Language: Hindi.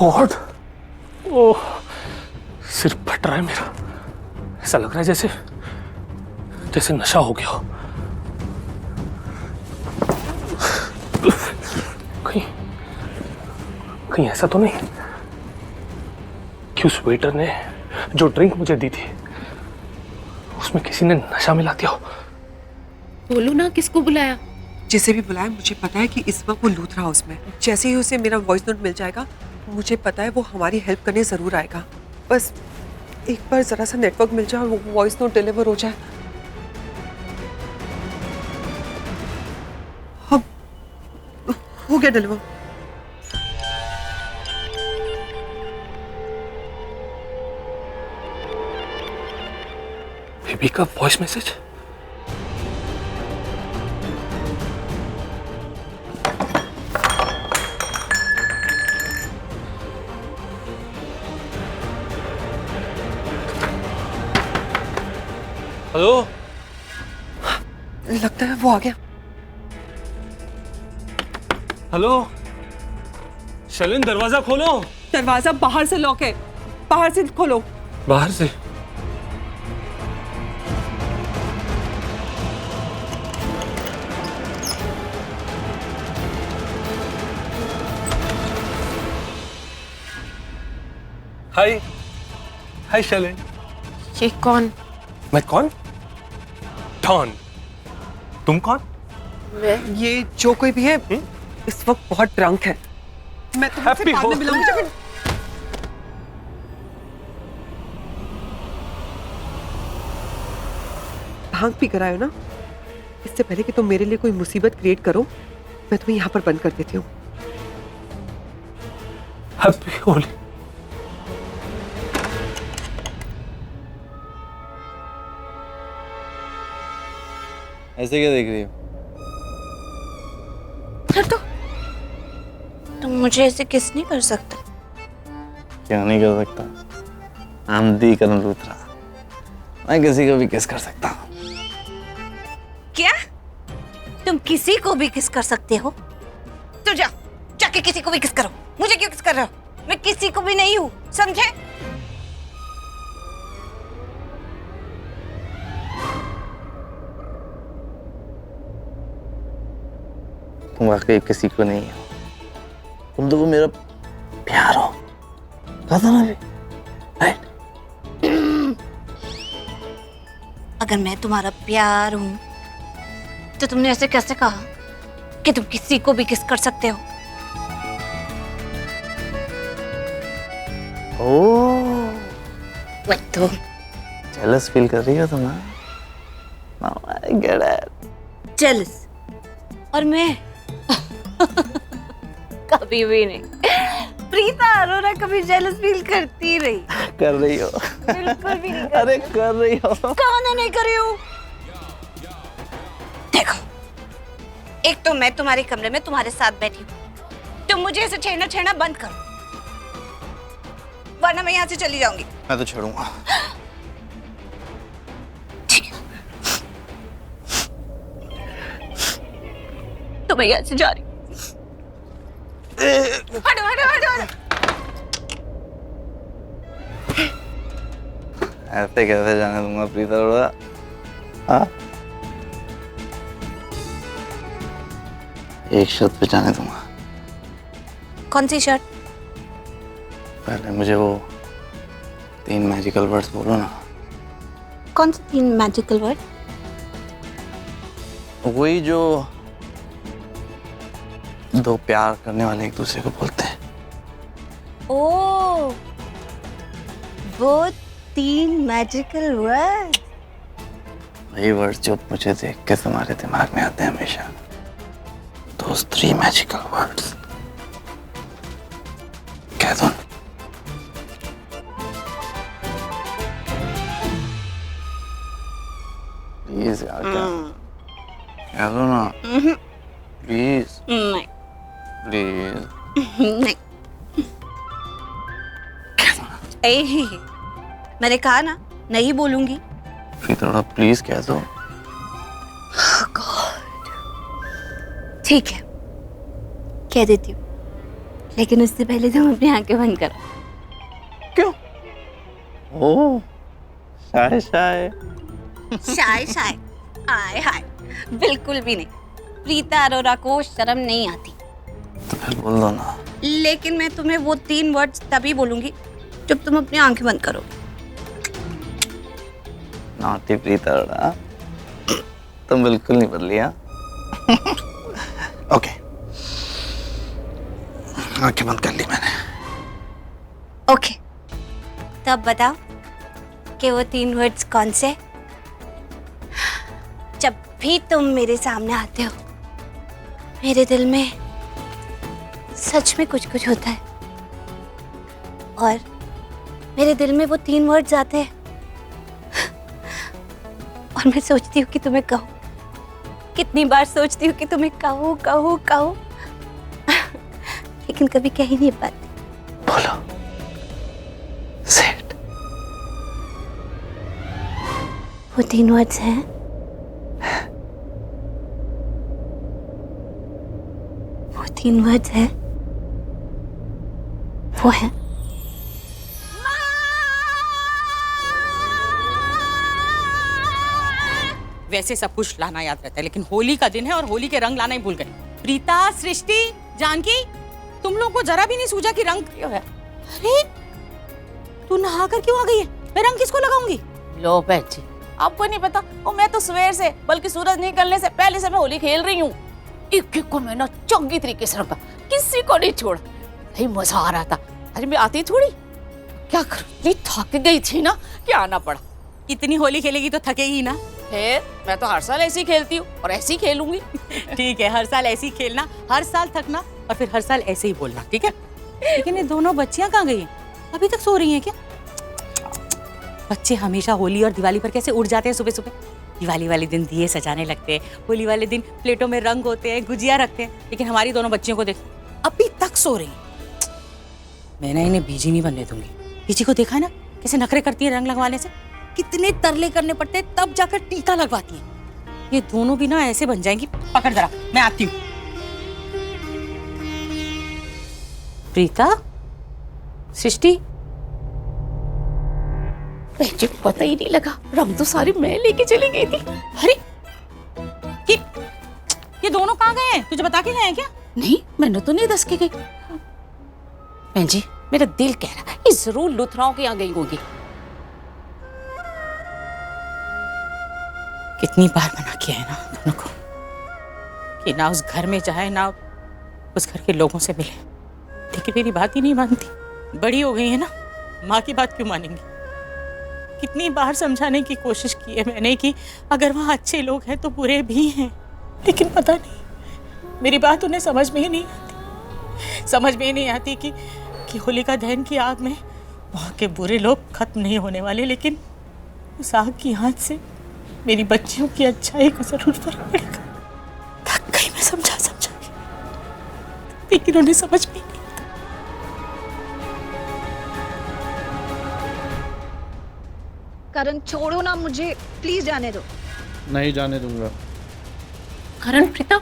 गॉड, ओह सिर फट रहा है मेरा। ऐसा लग रहा है जैसे जैसे नशा हो गया हो। कहीं कहीं ऐसा तो नहीं कि उस वेटर ने जो ड्रिंक मुझे दी थी उसमें किसी ने नशा मिला दिया हो। बोलो ना, किसको बुलाया? जिसे भी बुलाया, मुझे पता है कि इस वक्त वो लूथरा हाउस में। जैसे ही उसे मेरा वॉइस नोट मिल जाएगा, मुझे पता है वो हमारी हेल्प करने जरूर आएगा। बस एक बार जरा सा नेटवर्क मिल जाए और वो वॉइस नोट डिलीवर हो जाए। अब हो गया डिलीवर। बेबी का वॉइस मैसेज। हेलो, लगता है वो आ गया। हेलो शैलिन, दरवाजा खोलो। दरवाजा बाहर से लॉक है, बाहर से खोलो। बाहर से? हाय हाय शैलिन। ये कौन? मैं कौन? डॉन। तुम कौन? ये जो कोई भी है इस वक्त बहुत ड्रंक है। मैं तुमसे बाद में मिलूंगी। भांग पी कर आए हो ना? इससे पहले कि तुम मेरे लिए कोई मुसीबत क्रिएट करो, मैं तुम्हें यहाँ पर बंद कर देती हूँ। हैप्पी होली। ऐसे क्या देख रही हो? तो तुम मुझे ऐसे किस नहीं कर सकता? क्यों नहीं कर सकता? आमदी कदम लूथरा, मैं किसी को भी किस कर सकता हूँ। क्या? तुम किसी को भी किस कर सकते हो? तो जाके किसी को भी किस करो। मुझे क्यों किस कर रहे हो? मैं किसी को भी नहीं हूँ, समझे? तुम वाकई किसी को नहीं हो, तुम तो वो मेरा प्यार हो। कहा था ना अभी, राइट? अगर मैं तुम्हारा प्यार हूं तो तुमने ऐसे कैसे कहा कि तुम किसी को भी किस कर सकते हो? ओह, वो तो जेलस फील कर रही हो तुम? Now I get it. Jealous. और मैं कभी भी नहीं। प्रीता अरोरा कभी जेलस फील करती रही? कर रही हो। बिल्कुल भी नहीं। अरे कर रही हो। कौन है नहीं कर रही हूँ? देखो, एक तो मैं तुम्हारे कमरे में तुम्हारे साथ बैठी हूँ, तुम मुझे ऐसे छेड़ना बंद करो, वरना मैं यहाँ से चली जाऊंगी। मैं तो छोड़ूंगा। ठीक है, तो मैं यहाँ से जा रही हूँ। हटो हटो हटो हटो। ऐसे कैसे जाने दूंगा प्रीता अरोड़ा? हाँ, एक शर्त पे जाने दूंगा। कौन सी शर्ट? पहले मुझे वो 3 मैजिकल वर्ड्स बोलो ना। कौन सी 3 मैजिकल वर्ड? वही जो 2 प्यार करने वाले एक दूसरे को बोलते हैं। ओ, वो 3 मैजिकल वर्ड। वही वर्ड्स जो मुझे देख के तुम्हारे दिमाग में आते हैं हमेशा। Those 3 मैजिकल वर्ड्स कह दो। प्लीज यार, कह दो ना प्लीज। नहीं प्लीज नहीं। ए, मैंने कहा ना नहीं बोलूंगी। फिर थोड़ा प्लीज कह दो। ठीक है, कह देती हूँ। लेकिन उससे पहले तुम अपनी आंखें बंद करो। क्यों? ओ शाय शाय। शाय शाय आय हाय, बिल्कुल भी नहीं। प्रीता अरोरा को शर्म नहीं आती। तो फिर बोल दो ना। लेकिन मैं तुम्हें वो 3 वर्ड्स तभी बोलूंगी जब तुम अपनी आंखें बंद करोगे। नॉटी प्रीता अरोरा, तुम बिल्कुल नहीं बदली। हाँ ओके, आंखें बंद कर ली मैंने। ओके, तब बताओ कि वो 3 वर्ड्स कौन से? जब भी तुम मेरे सामने आते हो मेरे दिल में सच में कुछ कुछ होता है, और मेरे दिल में वो 3 वर्ड्स आते हैं और मैं सोचती हूँ कि तुम्हें कहूँ। कितनी बार सोचती हूँ कि तुम्हें कहूँ कहूँ कहूँ, लेकिन कभी कह ही नहीं पाती। बोलो। सेट। वो 3 वर्ड्स हैं वो 3 वर्ड्स हैं वो है वैसे सब कुछ लाना याद रहता है, लेकिन होली का दिन है और होली के रंग लाना ही भूल गए। प्रीता, सृष्टि, जानकी, तुम लोग को जरा भी नहीं सूझा कि रंग क्यों है? अरे तू नहा कर क्यों आ गई है? मैं रंग किसको लगाऊंगी? लो बहन जी, आपको नहीं पता, और मैं तो सवेर से, बल्कि सूरज निकलने से पहले से मैं होली खेल रही हूँ। एक एक को मैं ना चंगी तरीके से रंगा, किसी को नहीं छोड़ा। भाई मजा आ रहा था। अरे मैं आती थोड़ी, क्या करूँ, इतनी थक गई थी ना कि आना पड़ा। इतनी होली खेलेगी तो थकेगी ना। फिर मैं तो हर साल ऐसे ही खेलती हूँ और ऐसे ही खेलूंगी। ठीक है, हर साल ऐसे ही खेलना, हर साल थकना और फिर हर साल ऐसे ही बोलना, ठीक है? लेकिन ये दोनों बच्चियां कहाँ गई हैं? अभी तक सो रही हैं क्या? बच्चे हमेशा होली और दिवाली पर कैसे उड़ जाते हैं सुबह सुबह। दिवाली वाले दिन दिए सजाने लगते हैं, होली वाले दिन प्लेटों में रंग होते हैं, गुजिया रखते हैं, लेकिन हमारी दोनों बच्चियों को देख, अभी तक सो रही हैं। मैं ना इन्हें बीजी नहीं बनने दूंगी। बीजी को देखा है ना कैसे नखरे करती है रंग लगवाने से, कितने तरले करने पड़ते हैं तब जाकर टीका लगवाती है। ये दोनों भी ना ऐसे बन जाएंगी। पकड़ जरा, मैं आती हूँ। प्रीता, सृष्टि, मुझे पता ही नहीं लगा, रंग तो सारी मैं लेके चली गई थी। अरे ये दोनों कहाँ गए हैं? तुझे बता के गए हैं क्या? नहीं, मैंने तो नहीं दस के गई। बहन जी, मेरा दिल कह रहा है ये जरूर लुथराओं के यहाँ गई होगी। कितनी बार मना किया है ना दोनों को कि ना उस घर में जाए ना उस घर के लोगों से मिले, लेकिन मेरी बात ही नहीं मानती। बड़ी हो गई है ना, माँ की बात क्यों मानेंगी? कितनी बार समझाने की कोशिश की है मैंने कि अगर वहाँ अच्छे लोग हैं तो बुरे भी हैं, लेकिन पता नहीं मेरी बात उन्हें समझ में ही नहीं आती। समझ में ही नहीं आती कि होलिका दहन की आग में वहाँ के बुरे लोग खत्म नहीं होने वाले, लेकिन उस आग की आंच से मेरी बच्चियों की अच्छाई को जरूर फर्क पड़ेगा। थक गई मैं समझा के, लेकिन उन्हें समझ में नहीं आता। करण छोड़ो ना मुझे, प्लीज जाने दो। नहीं जाने दूंगा। करण, प्रीता,